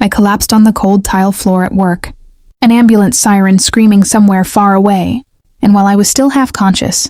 I collapsed on the cold tile floor at work, an ambulance siren screaming somewhere far away, and while I was still half conscious,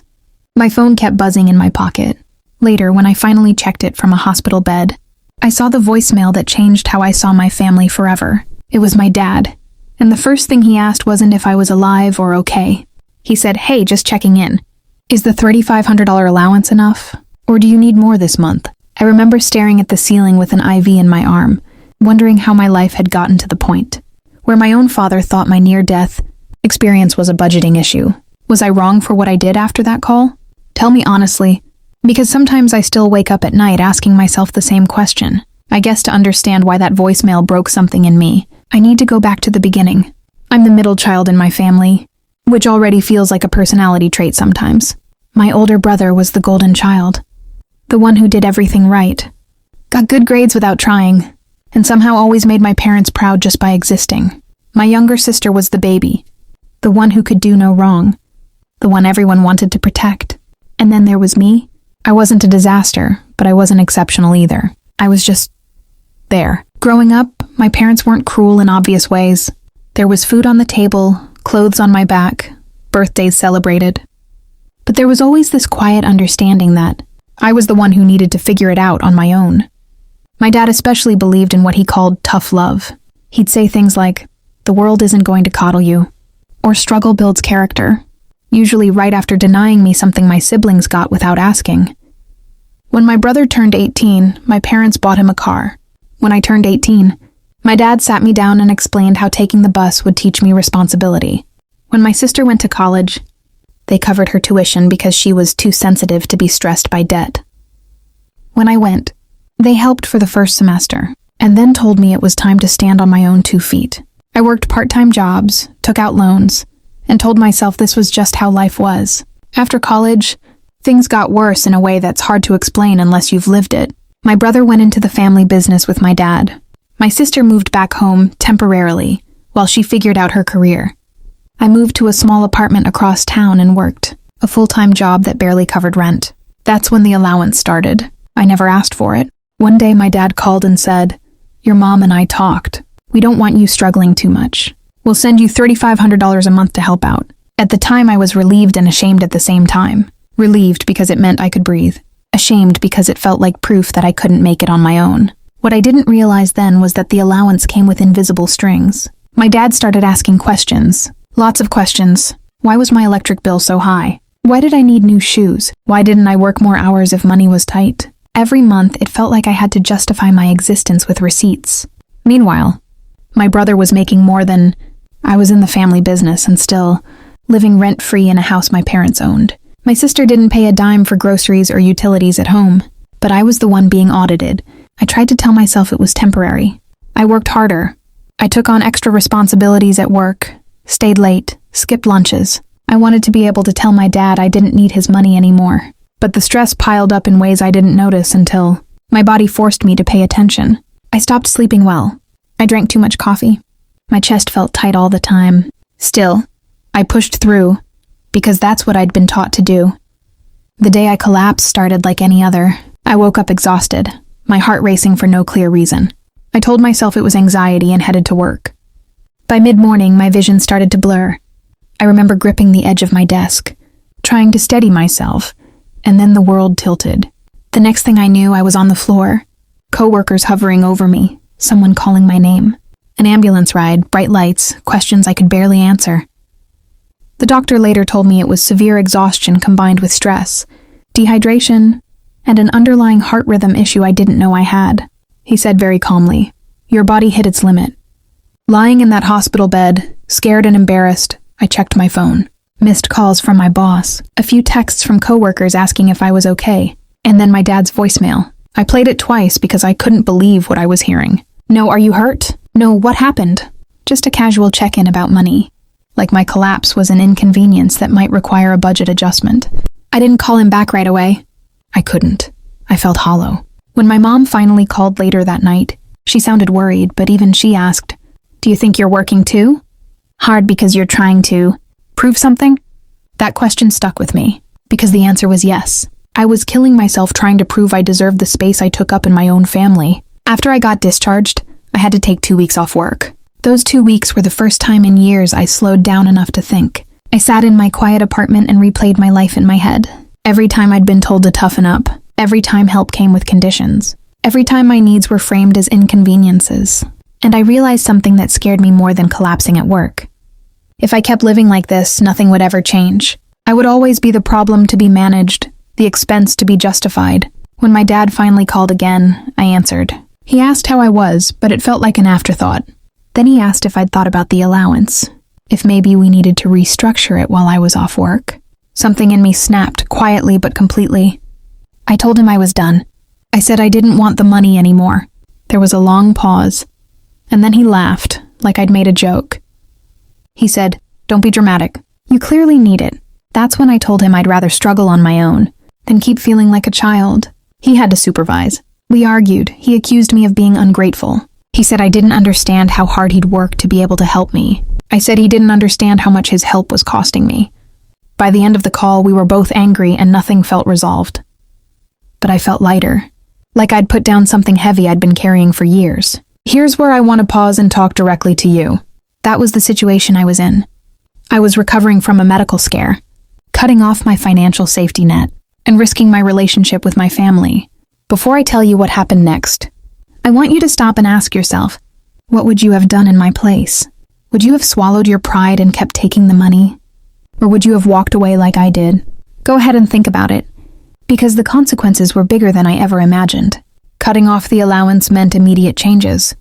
my phone kept buzzing in my pocket. Later, when I finally checked it from a hospital bed, I saw the voicemail that changed how I saw my family forever. It was my dad, and the first thing he asked wasn't if I was alive or okay. He said, "Hey, just checking in. Is the $3,500 allowance enough? Or do you need more this month?" I remember staring at the ceiling with an IV in my arm, wondering how my life had gotten to the point where my own father thought my near-death experience was a budgeting issue. Was I wrong for what I did after that call? Tell me honestly, because sometimes I still wake up at night asking myself the same question. I guess to understand why that voicemail broke something in me, I need to go back to the beginning. I'm the middle child in my family, which already feels like a personality trait sometimes. My older brother was the golden child, the one who did everything right, got good grades without trying, and somehow always made my parents proud just by existing. My younger sister was the baby, the one who could do no wrong, the one everyone wanted to protect. And then there was me. I wasn't a disaster, but I wasn't exceptional either. I was just there. Growing up, my parents weren't cruel in obvious ways. There was food on the table, clothes on my back, birthdays celebrated. But there was always this quiet understanding that I was the one who needed to figure it out on my own. My dad especially believed in what he called tough love. He'd say things like, "The world isn't going to coddle you," or "Struggle builds character," usually right after denying me something my siblings got without asking. When my brother turned 18, my parents bought him a car. When I turned 18, my dad sat me down and explained how taking the bus would teach me responsibility. When my sister went to college, they covered her tuition because she was too sensitive to be stressed by debt. When I went, they helped for the first semester, and then told me it was time to stand on my own 2 feet. I worked part-time jobs, took out loans, and told myself this was just how life was. After college, things got worse in a way that's hard to explain unless you've lived it. My brother went into the family business with my dad. My sister moved back home temporarily while she figured out her career. I moved to a small apartment across town and worked a full-time job that barely covered rent. That's when the allowance started. I never asked for it. One day my dad called and said, "Your mom and I talked. We don't want you struggling too much. We'll send you $3,500 a month to help out." At the time, I was relieved and ashamed at the same time. Relieved because it meant I could breathe. Ashamed because it felt like proof that I couldn't make it on my own. What I didn't realize then was that the allowance came with invisible strings. My dad started asking questions. Lots of questions. Why was my electric bill so high? Why did I need new shoes? Why didn't I work more hours if money was tight? Every month, it felt like I had to justify my existence with receipts. Meanwhile, my brother was making more than I was in the family business and still living rent-free in a house my parents owned. My sister didn't pay a dime for groceries or utilities at home, but I was the one being audited. I tried to tell myself it was temporary. I worked harder. I took on extra responsibilities at work, stayed late, skipped lunches. I wanted to be able to tell my dad I didn't need his money anymore. But the stress piled up in ways I didn't notice until my body forced me to pay attention. I stopped sleeping well. I drank too much coffee. My chest felt tight all the time. Still, I pushed through, because that's what I'd been taught to do. The day I collapsed started like any other. I woke up exhausted, my heart racing for no clear reason. I told myself it was anxiety and headed to work. By mid-morning, my vision started to blur. I remember gripping the edge of my desk, trying to steady myself, and then the world tilted. The next thing I knew, I was on the floor, coworkers hovering over me, someone calling my name. An ambulance ride, bright lights, questions I could barely answer. The doctor later told me it was severe exhaustion combined with stress, dehydration, and an underlying heart rhythm issue I didn't know I had. He said very calmly, "Your body hit its limit." Lying in that hospital bed, scared and embarrassed, I checked my phone. Missed calls from my boss, a few texts from coworkers asking if I was okay, and then my dad's voicemail. I played it twice because I couldn't believe what I was hearing. "No, are you hurt? No, what happened?" Just a casual check-in about money. Like my collapse was an inconvenience that might require a budget adjustment. I didn't call him back right away. I couldn't. I felt hollow. When my mom finally called later that night, she sounded worried, but even she asked, "Do you think you're working too? Hard because you're trying to prove something?" That question stuck with me, because the answer was yes. I was killing myself trying to prove I deserved the space I took up in my own family. After I got discharged, I had to take 2 weeks off work. Those 2 weeks were the first time in years I slowed down enough to think. I sat in my quiet apartment and replayed my life in my head. Every time I'd been told to toughen up, every time help came with conditions, every time my needs were framed as inconveniences. And I realized something that scared me more than collapsing at work. If I kept living like this, nothing would ever change. I would always be the problem to be managed, the expense to be justified. When my dad finally called again, I answered. He asked how I was, but it felt like an afterthought. Then he asked if I'd thought about the allowance, if maybe we needed to restructure it while I was off work. Something in me snapped, quietly but completely. I told him I was done. I said I didn't want the money anymore. There was a long pause, and then he laughed, like I'd made a joke. He said, "Don't be dramatic. You clearly need it." That's when I told him I'd rather struggle on my own than keep feeling like a child. He had to supervise. We argued. He accused me of being ungrateful. He said I didn't understand how hard he'd worked to be able to help me. I said he didn't understand how much his help was costing me. By the end of the call, we were both angry and nothing felt resolved. But I felt lighter, like I'd put down something heavy I'd been carrying for years. Here's where I want to pause and talk directly to you. That was the situation I was in. I was recovering from a medical scare, cutting off my financial safety net, and risking my relationship with my family. Before I tell you what happened next, I want you to stop and ask yourself, what would you have done in my place? Would you have swallowed your pride and kept taking the money? Or would you have walked away like I did? Go ahead and think about it, because the consequences were bigger than I ever imagined. Cutting off the allowance meant immediate changes.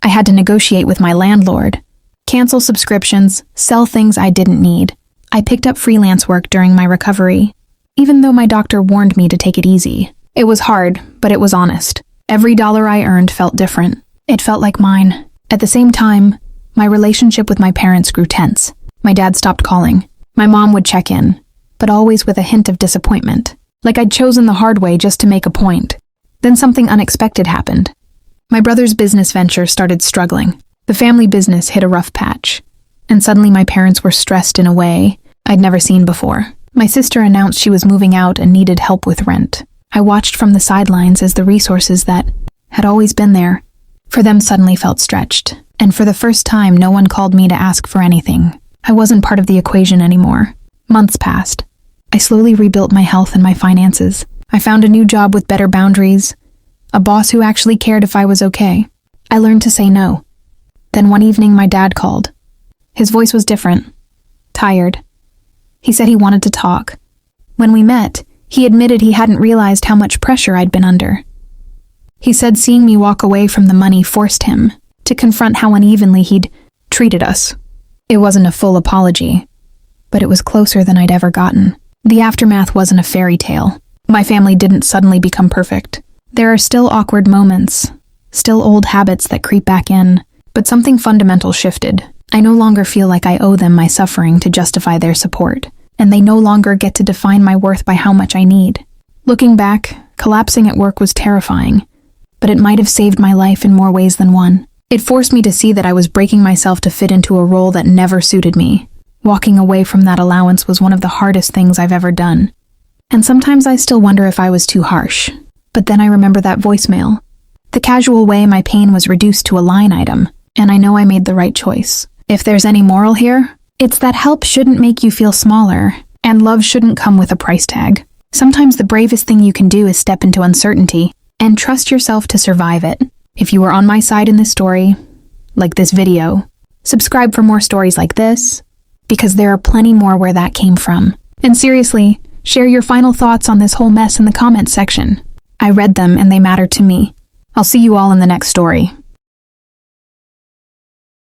I had to negotiate with my landlord, cancel subscriptions, sell things I didn't need. I picked up freelance work during my recovery, even though my doctor warned me to take it easy. It was hard, but it was honest. Every dollar I earned felt different. It felt like mine. At the same time, my relationship with my parents grew tense. My dad stopped calling. My mom would check in, but always with a hint of disappointment, like I'd chosen the hard way just to make a point. Then something unexpected happened. My brother's business venture started struggling. The family business hit a rough patch, and suddenly my parents were stressed in a way I'd never seen before. My sister announced she was moving out and needed help with rent. I watched from the sidelines as the resources that had always been there for them suddenly felt stretched. And for the first time, no one called me to ask for anything. I wasn't part of the equation anymore. Months passed. I slowly rebuilt my health and my finances. I found a new job with better boundaries, a boss who actually cared if I was okay. I learned to say no. Then one evening, my dad called. His voice was different, tired. He said he wanted to talk. When we met, he admitted he hadn't realized how much pressure I'd been under. He said seeing me walk away from the money forced him to confront how unevenly he'd treated us. It wasn't a full apology, but it was closer than I'd ever gotten. The aftermath wasn't a fairy tale. My family didn't suddenly become perfect. There are still awkward moments, still old habits that creep back in, but something fundamental shifted. I no longer feel like I owe them my suffering to justify their support, and they no longer get to define my worth by how much I need. Looking back, collapsing at work was terrifying, but it might have saved my life in more ways than one. It forced me to see that I was breaking myself to fit into a role that never suited me. Walking away from that allowance was one of the hardest things I've ever done. And sometimes I still wonder if I was too harsh. But then I remember that voicemail, the casual way my pain was reduced to a line item, and I know I made the right choice. If there's any moral here, it's that help shouldn't make you feel smaller, and love shouldn't come with a price tag. Sometimes the bravest thing you can do is step into uncertainty and trust yourself to survive it. If you were on my side in this story, like this video, subscribe for more stories like this, because there are plenty more where that came from. And seriously, share your final thoughts on this whole mess in the comments section. I read them and they matter to me. I'll see you all in the next story.